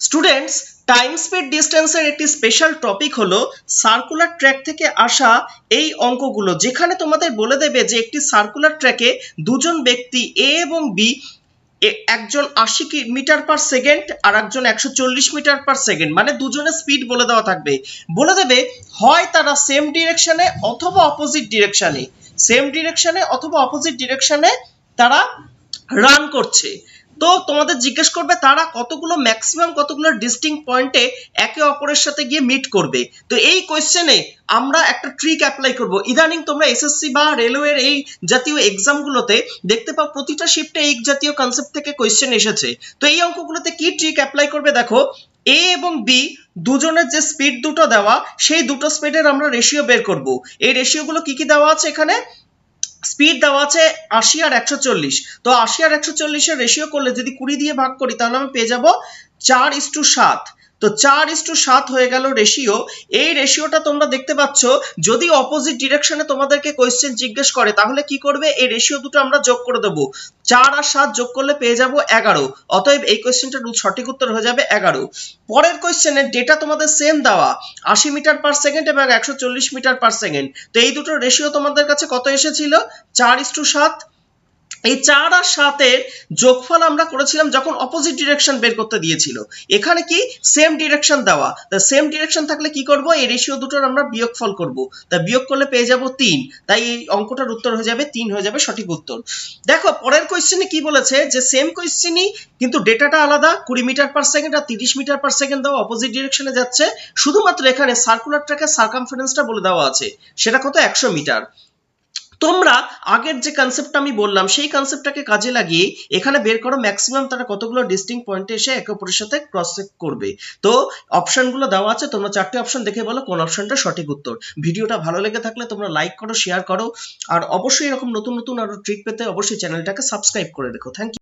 Students, time speed ডিস্টেন্সের একটি special topic হলো circular track থেকে আসা এই অঙ্কগুলো, যেখানে তোমাদের বলে দেবে যে একটি সার্কুলার ট্র্যাকে দুজন ব্যক্তি এ এবং বি, একজন 80 মিটার পার সেকেন্ড আর একজন 140 মিটার পার সেকেন্ড, মানে দুজনের স্পিড বলে দেওয়া থাকবে। বলে দেবে হয় তারা সেম ডিরেকশনে অথবা অপোজিট ডিরেকশনে, তারা রান করছে। তো তোমাদের জিজ্ঞেস করবে তারা কতগুলো ম্যাক্সিমাম কতগুলো ডিস্টিংক্ট পয়েন্টে একে অপরের সাথে গিয়ে মিট করবে। তো এই কোয়েশ্চেনে আমরা একটা ট্রিক অ্যাপ্লাই করব। ইদানিং তোমরা এসএসসি বা রেলওয়ের এই জাতীয় এক্সামগুলোতে দেখতে পাও প্রতিটা শিফটে এই জাতীয় কনসেপ্ট থেকে কোয়েশ্চেন এসেছে। তো এই অঙ্কগুলোতে কি ট্রিক অ্যাপ্লাই করবে দেখো, এ এবং বি দুজনের যে স্পিড দুটো দেওয়া, সেই দুটো স্পিডের আমরা রেশিও বের করব। এই রেশিওগুলো কি কি দেওয়া আছে এখানে? স্পিড দেওয়া আছে 80 আর 140। তো 80 আর 140 এর রেশিও করলে যদি 20 দিয়ে ভাগ করি তাহলে আমি পেয়ে যাব 4:7। তো 4:7 হয়ে গেল রেশিও। এই রেশিওটা তোমরা দেখতে পাচ্ছ, যদি অপোজিট ডিরেকশনে তোমাদেরকে কোয়েশ্চেন জিজ্ঞেস করে তাহলে কি করবে, এই রেশিও দুটো আমরা যোগ করে দেব। 4 আর 7 যোগ করলে পেয়ে যাব 11। অতএব এই কোয়েশ্চেনটার সঠিক উত্তর হয়ে যাবে 11। পরের কোয়েশ্চেনের ডেটা তোমাদের সেম দেওয়া, 80 মিটার পার সেকেন্ড এবং 140 মিটার পার সেকেন্ড। তো এই দুটোর রেশিও তোমাদের কাছে কত এসেছিল? 4:7। এই 4 আর 7 এর যোগফল আমরা করেছিলাম যখন অপোজিট ডিরেকশন বের করতে দিয়েছিল। এখানে কি সেম ডিরেকশন দেওয়া, তা সেম ডিরেকশন থাকলে কি করব, এই রেশিও দুটোর আমরা বিয়োগফল করব। তা বিয়োগ করলে পেয়ে যাব 3। তাই এই অঙ্কটার উত্তর হয়ে যাবে 3, হয়ে যাবে সঠিক উত্তর। দেখো পরের কোয়েশ্চেনে কি বলেছে, যে সেম কোয়েশ্চেনই কিন্তু ডেটাটা আলাদা, 20 মিটার পার সেকেন্ড আর 30 মিটার পার সেকেন্ড দেওয়া, অপোজিট ডিরেকশনে যাচ্ছে। শুধুমাত্র এখানে সার্কুলার ট্র্যাকের সার্কামফারেন্সটা বলে দেওয়া আছে, সেটা কত? 100 মিটার। তোমরা আগের যে কনসেপ্টটা আমি বললাম সেই কনসেপ্টটাকে কাজে লাগিয়ে এখানে বের করো ম্যাক্সিমাম তারা কতগুলো ডিস্টিংক্ট পয়েন্টে এসে একে অপরের সাথে ক্রস চেক করবে। তো অপশনগুলো দেওয়া আছে, তোমরা 4টে অপশন দেখে বলো কোন অপশনটা সঠিক উত্তর। ভিডিওটা ভালো লেগে থাকলে তোমরা লাইক করো, শেয়ার করো, আর অবশ্যই এরকম নতুন নতুন আরো ট্রিক পেতে অবশ্যই চ্যানেলটাকে সাবস্ক্রাইব করে রেখো। Thank you.